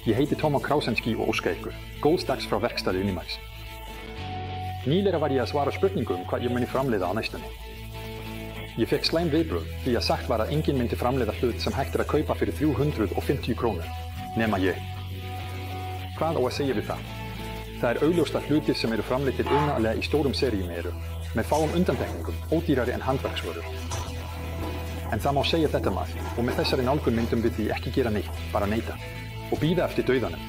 Ég heiti Tomo Krausenski og óska ykkur. Góðs dags frá verkstæði Unimax. Nýlega var ég að svara spurningum hvað ég muni framleiða á næstunni. Ég fekk slæm viðbrögð því að sagt var að enginn myndi framleiða hlut sem hægt að kaupa fyrir 350 krónur, nema ég. Hvað á að segja við það? Það er augljóst að hlutir sem eru framleiddir iðnaðarlega í stórum seríum eru, með fáum undantekningum, ódýrari en handverksvörur. En það má segja þetta og með þessari nálgun myndum við því ekki gera neitt, bara neita, og bíða eftir dauðanum.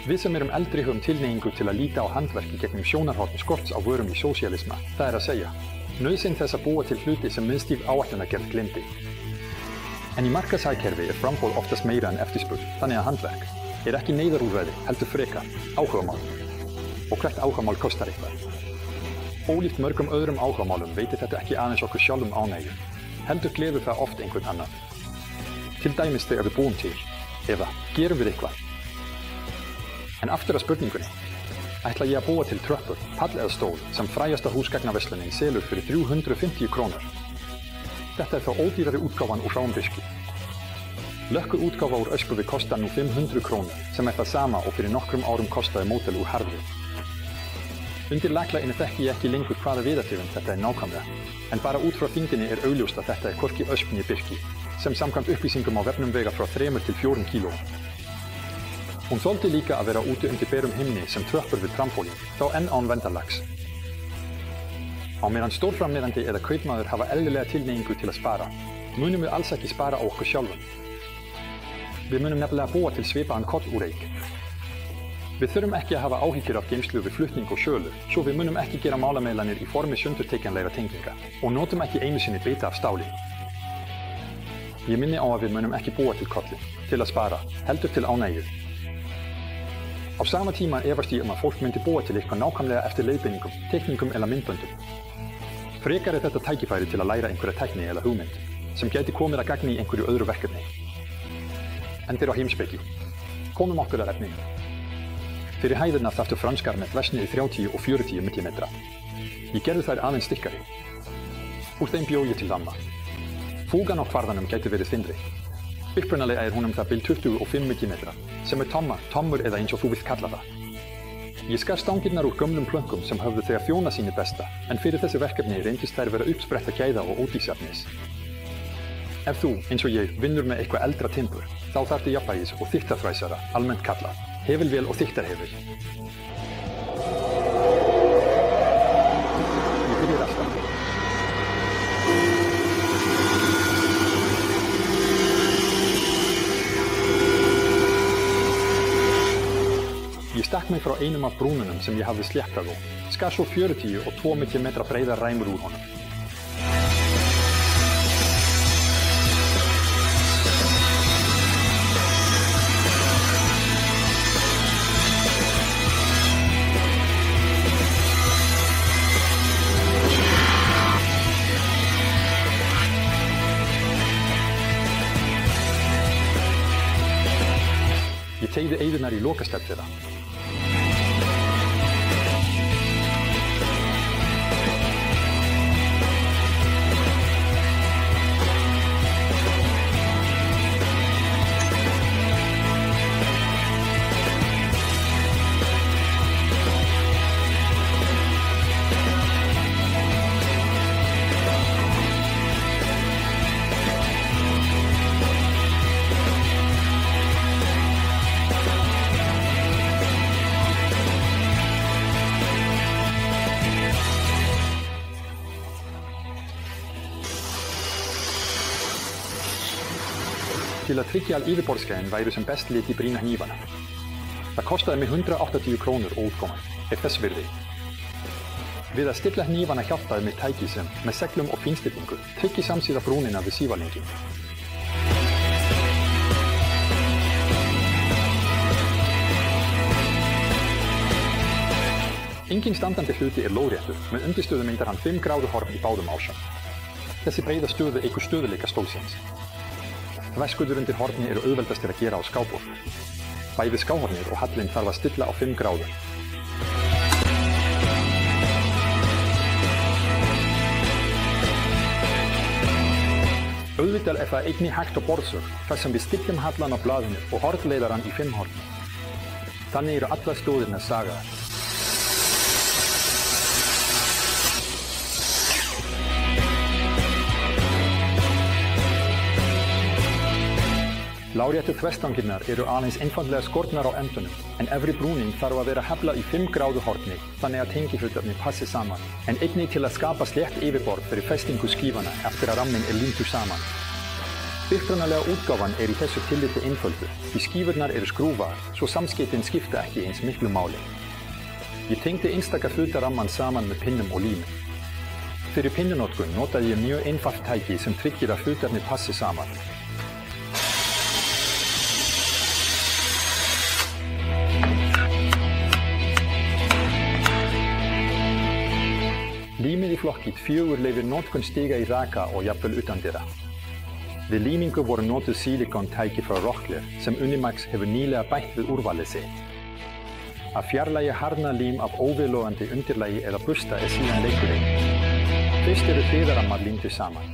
Við sem erum eldri höfum tilhneigingu til að líta á handverki gegnum sjónarhorn skorts á vörum í sósíalisma, það er að segja, nauðsyn þess að búa til hluti sem miðstýrð áætlunargerð gleymdi. En í markaðshagkerfi er framboð oftast meira en eftirspurn, þannig að handverk er ekki neyðarúrræði, heldur frekar, áhugamál. Og hvert áhugamál kostar eitthvað. Ólíkt mörgum öðrum áhugamálum veitir þetta ekki aðeins okkur sjálfum ánægju, heldur gleður það oft einhvern annan. Til dæmis þegar við búum til, eða gerum við eitthvað. En aftur að spurningunni, ætla ég að búa til tröppur, pall eða stól sem frægasta húsgagnaverslunin selur fyrir 350 krónur. Þetta er þá ódýrari útgáfan úr hrámdiski. Lökku útgáfa úr öskuvi kostar nú 500 krónur, sem er það sama og fyrir nokkrum árum kostaði módel úr harði. Undir laklainu þekki ég ekki lengur hvaða viðartegund þetta er nákvæmlega, en bara út frá þyngdinni er augljóst að þetta er hvorki ösp né birki, sem samkvæmt upplýsingum á vefnum vega frá 3 til 4 kílóum. Hún þoldi líka að vera úti undir berum himni sem tröppur við trampólín, þá enn án verndarlags. Á meðan stórframleiðandi eða kaupmaður hafa eðlilega tilhneigingu til að spara, munum við alls ekki spara á okkur sjálfum. Við munum nefnilega búa til svipaðan kollúreik. Við þurfum ekki að hafa áhyggjur af geymslu við flutning og sölu, svo við munum ekki gera málameilanir í formi sundurtekjanlegra tenginga og notum ekki einu sinni bita af stáli. Ég minni á að við munum ekki búa til kollin, til að spara, heldur til ánægju. Á sama tíma efast ég að fólk myndi búa til eitthvað nákvæmlega eftir leiðbeiningum, teikningum eða myndböndum. Frekar er þetta tækifæri til að læra einhverja tækni eða hugmynd, sem gæti komið að gagni í einhverju öðru verkefni. Endir á heimspeki. Komum okkur að efninu. Fyrir hæðirna þarftu franskar með þversniði 30 og 40 millimetra. Ég gerði þær aðeins stikkari. Úr þeim bjó ég til ramma. Fúgan á kvarðanum gæti verið þynnri. Upprunalega er hún það bil 25 millimetra, sem er tommur eða eins og þú vilt kalla það. Ég skar stangirnar úr gömlum plönkum sem höfðu þegar þjónað sínu besta, en fyrir þessi verkefni reyndist þær vera uppspretta gæða og ódýrsefnis. Ef þú, eins og ég, vinnur með eitthvað eldra timbur, þá þarftu jafnvægis og þykktarþræsara, almennt kallað, hefilvél og þykktarhefil. Ég byrjar alltaf. Ég stakk mig frá einum af brúnunum sem ég hafði sléttað og skar svo 40 og 2 millimetra breiðar ræmur úr honum. Ég teygði eyðurnar í lokastefn þeirra. Til að tryggja að yfirborðsskæðin væru sem best lit í brýna hnífana. Það kostaði mig 180 krónur útkoman, ef þess virði. Við að stilla hnífana hjálpaði mig tæki sem, með seglum og fínstillingu, tryggi samsíða brúnina við sívalengin. Engin standandi hluti er lóðréttur, með undirstöðu myndar hann 5 gráðu horn í báðum ásum. Þessi breiða stöðu eykur stöðuleika stólsins. Þverskurður undir horni eru auðveldastir að gera á skábor. Bæði skáhornið og hallinn þarf að stilla á 5 gráður. Auðvitað er það einnig hægt á borðsög, þar sem við stillum hallan á blaðinu og hornleiðarann í 5 horn. Þannig eru allar stóðirnar sagaðar. Láréttu þverstangirnar eru aðeins einfaldlega skornar á endunum, en efri brúnin þarf að vera heflað í 5 gráðu horni, þannig að tengihlutarnir passi saman, en einnig til að skapa slétt yfirborð fyrir festingu skífana eftir að ramminn er límdur saman. Upprunalega útgáfan er í þessu tilliti einföldu, því skífurnar eru skrúfaðar, svo samskeytin skipta ekki eins miklu máli. Ég tengdi einstaka hluta ramman saman með pinnum og lími. Fyrir pinnunotkun notaði ég mjög einfalt tæki sem tryggir að hlutarnir passi saman. Límið í flokki 4 leyfir notkun stiga í raka og jafnvel utandyra. Við límingu voru notuð sílikóntæki frá Rockler sem Unimax hefur nýlega bætt við úrvalið sitt. Að fjarlægja harðna lím af óviðlogandi undirlagi eða busta er síðan leikurinn. Fyrst eru hliðarammar límdir saman.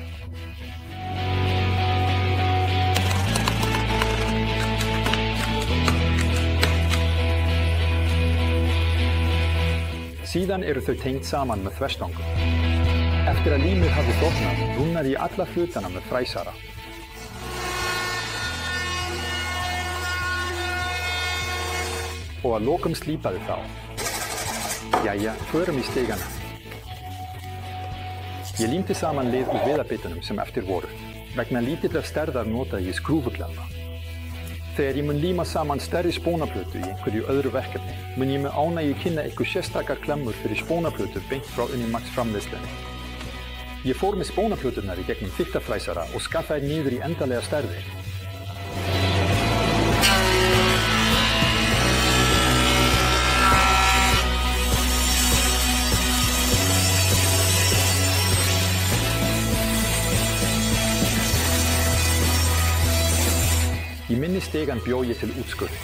Síðan eru þau tengt saman með þverstangum. Eftir að límið hafði þornað, rúnaði ég alla hlutana með fræsara. Og að lokum slípaði þá. Jæja, förum í stigana. Ég límdi saman lið úr viðarbitunum sem eftir voru. Vegna lítillar stærðar notaði ég skrúfuglamma. Þegar ég mun líma saman stærri spónaplötu í einhverju öðru verkefni, mun ég með ánægju kynna ykkur sérstakar klemmur fyrir spónaplötur beint frá Unimax framleiðslunni. Ég fór með spónaplöturnar í gegnum þykktarfræsara og skaffaði niður í endanlega stærðir. Í minni stegan bjó ég til útskurði.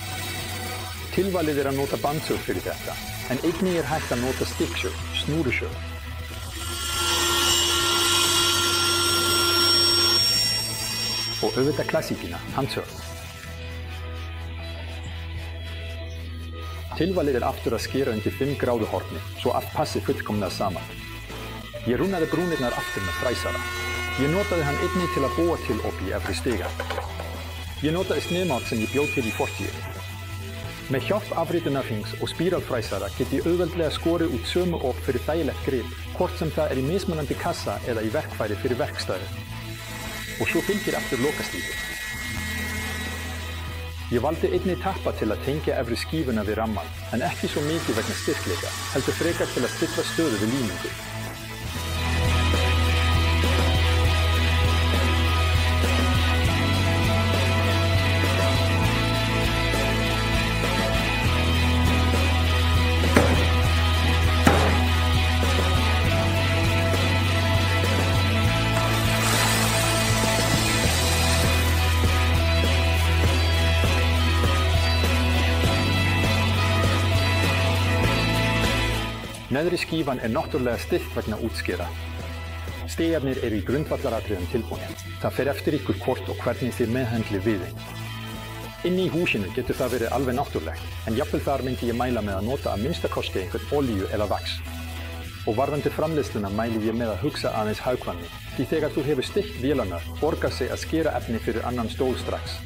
Tilvalið er að nota bandsög fyrir þetta, en einnig er hægt að nota stikksög, snúrusög. Og auðvitað klassíkina, handsög. Tilvalið er aftur að skera undir 5 gráðu horni, svo allt passi fullkomlega saman. Ég rúnaði brúnirnar aftur með fræsara. Ég notaði hann einnig til að búa til upp í efri stiga. Ég notaði sniðmát sem ég bjóð til í fortíðinni. Með hjálp afritunarhrings og spíralfræsara get ég auðveldlega skorið út sömu op fyrir þægilegt grip, hvort sem það er í mismunandi kassa eða í verkfæri fyrir verkstæði. Og svo fylgir aftur lokastífur. Ég valdi einnig tappa til að tengja efri skífuna við ramman, en ekki svo mikið vegna styrkleika, heldur frekar til að stilla stöðu við límingu. Neðri skífan er náttúrulega stillt vegna útskera. Stigarnir eru í grundvallaratriðum tilbúnir. Það fer eftir ykkur hvort og hvernig þið meðhöndlið við þeim. Inni í húsinu getur það verið alveg náttúrulegt, en jafnvel þar myndi ég mæla með að nota að minnsta kosti einhvern olíu eða vax. Og varðandi framleiðsluna mæli ég með að hugsa aðeins hagkvæmni, því þegar þú hefur stillt vélarnar, borgar sig að skera efni fyrir annan stól strax.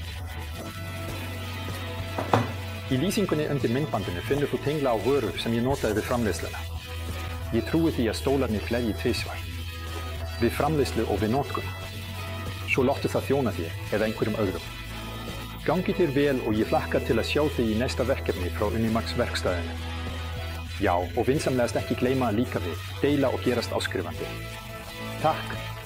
Í lýsingunni undir myndbandinu finnur þú tengla á vörur sem ég notaði við framleiðsluna. Ég trúi því að stólarnir gleðji tvisvar. Við framleiðslu og við notkun. Svo láttu það þjóna þér eða einhverjum öðrum. Gangi þér vel og ég hlakka til að sjá þig í næsta verkefni frá Unimax verkstæðinu. Já, og vinsamlegast ekki gleyma að líka við, deila og gerast áskrifandi. Takk!